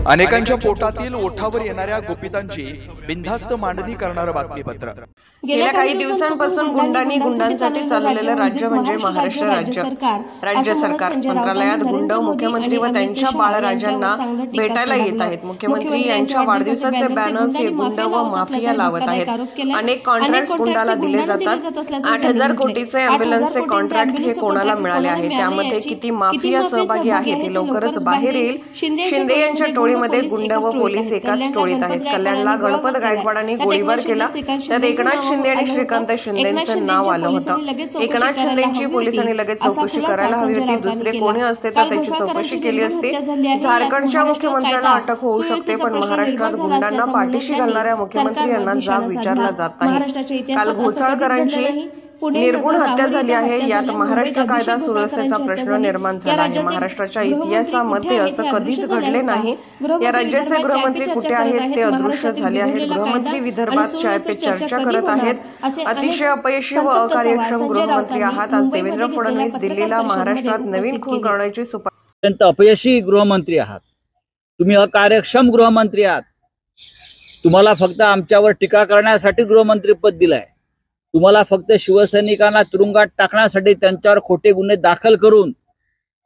अनेकांच्या पोटातील ओठावर येणाऱ्या गुपितांची बिनधास्त मांडणी करणारं बातमीपत्र। गेल्या काही दिवसांपासून गुंडांसाठी चाललेलं राज्य म्हणजे महाराष्ट्र राज्य सरकार मंत्रालयात गुंड मुख्यमंत्री व त्यांच्या बाळराजांना भेटायला येत आहेत। मुख्यमंत्री यांच्या वाढदिवसाचे बॅनर्स हे गुंड व माफिया लावत आहेत। अनेक कॉन्ट्रॅक्ट गुंडाला दिले जातात। 8,000 कोटीचे अँब्युलन्सचे कॉन्ट्रॅक्ट हे कोणाला मिळाले आहे, त्यामध्ये किती माफिया सहभागी आहेत हे लवकरच बाहेर येईल। शिंदे यांच्या टोळीमध्ये गुंड व पोलीस एकाच टोळीत आहेत। कल्याणला गणपत गायकवाडांनी गोळीबार केला, त्यात एकनाथ शिंदे आणि श्रीकांत शिंदेंचं नाव आलं होतं। एकनाथ शिंदेंची पोलिसांनी लगेच चौकशी करायला हवी होती। दुसरे कोणी असते तर त्याची चौकशी केली असती। झारखंडच्या मुख्यमंत्र्यांना अटक होऊ शकते, पण महाराष्ट्रात गुंडांना पाठीशी घालणाऱ्या मुख्यमंत्री यांना जाब विचारला जात नाही। काल घोसाळकरांची निर्गुण हत्या झाली आहे, यात महाराष्ट्र कायदा सुव्यवस्थेचा प्रश्न निर्माण झाला आहे। महाराष्ट्राच्या इतिहासामध्ये असं कधीच घडले नाही। या राज्याचे गृहमंत्री कुठे आहेत ते अदृश्य झाले आहेत। गृहमंत्री विदर्भात चाय पे चर्चा करत आहेत। अतिशय अपयशी व अकार्यक्षम गृहमंत्री आहात। आज देवेंद्र फडणवीस दिल्लीला महाराष्ट्रात नवीन खून करण्याची अत्यंत अपयशी गृहमंत्री आहात तुम्ही, अकार्यक्षम गृहमंत्री आहात। तुम्हाला फक्त आमच्यावर टीका करण्यासाठी गृहमंत्री पद दिलंय। तुम्हाला फक्त शिवसैनिकांना तुरुंगात टाकण्यासाठी, त्यांच्यावर खोटे गुन्हे दाखल करून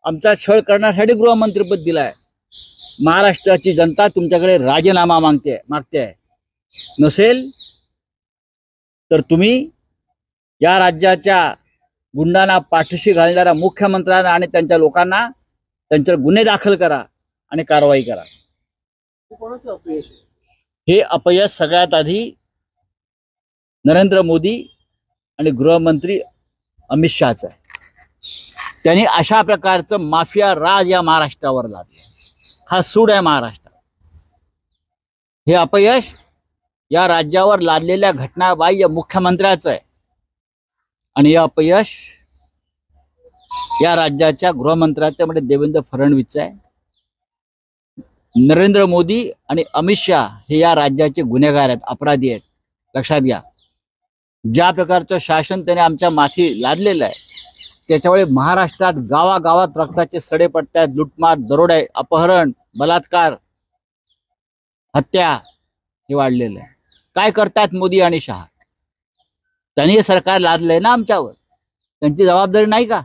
आमचा छळ करण्यासाठी गृहमंत्रीपद दिलाय। महाराष्ट्राची जनता तुमच्याकडे राजीनामा मागते नसेल तर तुम्ही या राज्याच्या गुंडांना पाठीशी घालणाऱ्या मुख्यमंत्र्यांना आणि त्यांच्या लोकांना त्यांच्यावर गुन्हे दाखल करा आणि कारवाई करा। हे अपयश सगळ्यात आधी नरेंद्र मोदी आणि गृहमंत्री अमित शहाचं आहे। त्यांनी अशा प्रकारचं माफिया राज या महाराष्ट्रावर लादलं, हा सूड आहे महाराष्ट्रात। हे अपयश या राज्यावर लादलेल्या घटनाबाह्य मुख्यमंत्र्याचं आहे आणि हे अपयश या राज्याच्या गृहमंत्र्याचं म्हणजे देवेंद्र फडणवीसचं आहे। नरेंद्र मोदी आणि अमित शहा हे या राज्याचे गुन्हेगार आहेत, अपराधी आहेत, लक्षात घ्या। ज्या प्रकारचं शासन त्याने आमच्या माथी लादलेलं आहे त्याच्यामुळे महाराष्ट्रात गावागावात रक्ताचे सडे पडतात, लुटमार, दरोडे, अपहरण, बलात्कार, हत्या हे वाढलेलं आहे। काय करतात मोदी आणि शहा? त्यांनी हे सरकार लादलंय ना आमच्यावर, त्यांची जबाबदारी नाही का?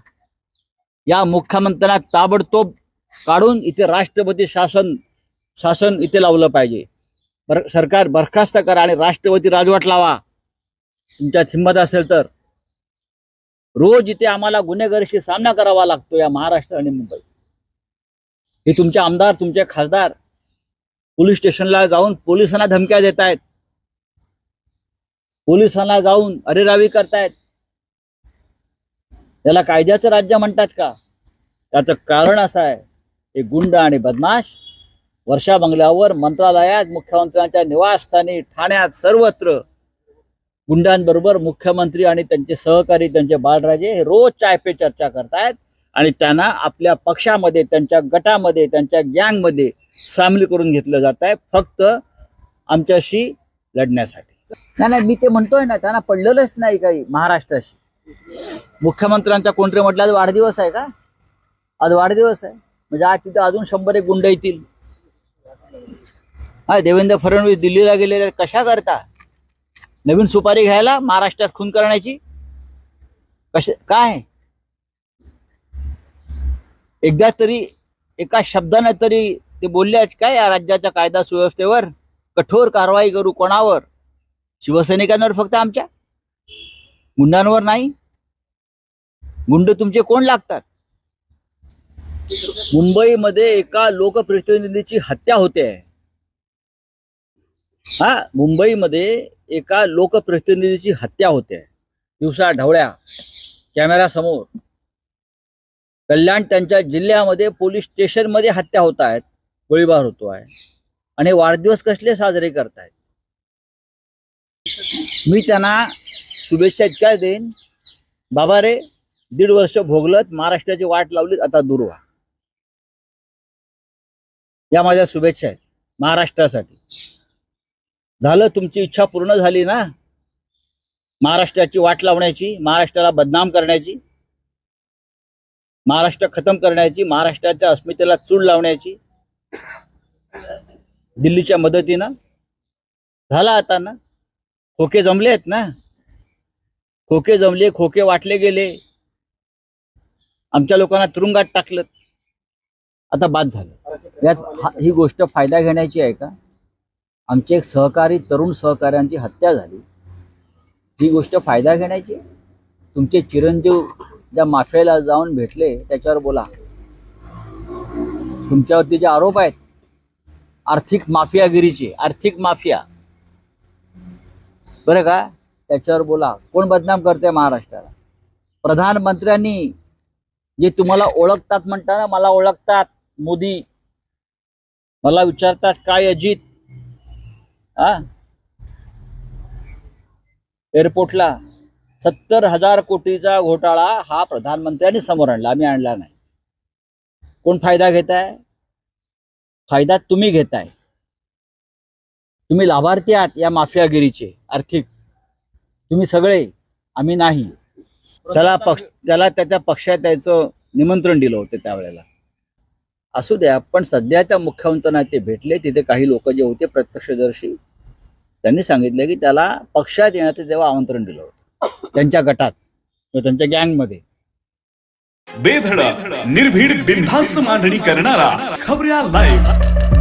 या मुख्यमंत्र्यांना ताबडतोब काढून इथे राष्ट्रपती शासन इथे लावलं पाहिजे। सरकार बरखास्त करा आणि राष्ट्रपती राजवट लावा तुमच्यात हिंमत असेल तर। रोज इथे आम्हाला गुन्हेगारीशी सामना करावा लागतो या महाराष्ट्र आणि मुंबई। हे तुमचे आमदार, तुमचे खासदार पोलीस स्टेशनला जाऊन पोलिसांना धमक्या देत आहेत, पोलिसांना जाऊन अरेरावी करतायत। याला कायद्याचं राज्य म्हणतात का? त्याचं कारण असं आहे, हे गुंड आणि बदमाश वर्षा बंगल्यावर, मंत्रालयात, मुख्यमंत्र्यांच्या निवासस्थानी, ठाण्यात, सर्वत्र गुंडांबरोबर मुख्यमंत्री आणि त्यांचे सहकारी, त्यांचे बाळराजे हे रोज चाय पे चर्चा करतायत आणि त्यांना आपल्या पक्षामध्ये, त्यांच्या गटामध्ये, त्यांच्या गँगमध्ये सामील करून घेतलं जात आहे फक्त आमच्याशी लढण्यासाठी। नाही, मी ते म्हणतोय ना, त्यांना पडलेलंच नाही काही महाराष्ट्राशी। मुख्यमंत्र्यांचा कोणतरी म्हटलं आज वाढदिवस आहे का? आज वाढदिवस आहे म्हणजे आज तिथे अजून 100 गुंड येतील। हा, देवेंद्र फडणवीस दिल्लीला गेलेले कशा करता? नवीन सुपारी घ्यायला, महाराष्ट्रात खून करण्याची? काय एकदा तरी एका शब्दाने तरी ते बोलले काय या राज्याच्या कायदा सुव्यवस्थेवर कठोर कारवाई करू? कोणावर? शिवसैनिकांवर फक्त, आमच्या गुंडांवर नाही। गुंड तुमचे कोण लागतात? मुंबईमध्ये एका लोकप्रतिनिधीची हत्या होते। हा, मुंबईमध्ये एका लोकप्रतिनिधीची हत्या होते दिवसा ढवळ्या कॅमेरा समोर। कल्याण त्यांच्या जिल्ह्यामध्ये पोलीस स्टेशन मध्ये हत्या होत आहेत, गोळीबार होतो आहे आणि वाढदिवस कसले साजरे करतायत? मी त्यांना शुभेच्छा इतक्या देईन, बाबा रे 1.5 वर्ष भोगलत, महाराष्ट्राची वाट लावलीत, आता दूर व्हा। या माझ्या शुभेच्छा आहेत महाराष्ट्रासाठी। झालं, तुमची इच्छा पूर्ण झाली ना महाराष्ट्राची वाट लावण्याची, महाराष्ट्राला बदनाम करण्याची, महाराष्ट्र खतम करण्याची, महाराष्ट्राच्या अस्मितेला चूल लावण्याची। दिल्लीच्या मदतीनं झाला आता ना. खोके जमले आहेत ना, खोके जमले, खोके वाटले गेले, आमच्या लोकांना तुरुंगात टाकलं. आता बाद झालं. यात ही गोष्ट फायदा घेण्याची आहे का? आमचे एक सहकारी, तरुण सहकाऱ्यांची हत्या झाली, ही गोष्ट फायदा घेण्याची आहे? तुमचे चिरंजीव ज्या माफियाला जाऊन भेटले त्याच्यावर बोला. तुमच्यावरती जे आरोप आहेत आर्थिक माफियागिरीचे, आर्थिक माफिया, बरं का, त्याच्यावर बोला. कोण बदनाम करते महाराष्ट्राला? प्रधानमंत्र्यांनी जे तुम्हाला ओळखतात म्हणताना, मला ओळखतात मोदी, मला विचारतात काय अजित, एअरपोर्टला 70,000 कोटीचा घोटाळा हा प्रधानमंत्र्यांनी समोर आणला, आम्ही आणला नाही. कोण फायदा घेताय? फायदा तुम्ही घेताय. तुम्ही लाभार्थी आहात या माफियागिरीचे आर्थिक, तुम्ही सगळे, आम्ही नाही. त्याला त्याच्या पक्षात यायचं निमंत्रण दिलं होतं त्यावेळेला. असू द्या, पण सध्याच्या मुख्यमंत्र्यांना ते भेटले. तिथे काही लोक जे होते प्रत्यक्षदर्शी, त्यांनी सांगितलं की त्याला पक्षात येण्याचं तेव्हा आमंत्रण दिलं होतं, त्यांच्या गटात किंवा त्यांच्या गँगमध्ये. बेधडक निर्भीड बिनधास्त मांडणी करणारा खबऱ्या लाईव्ह.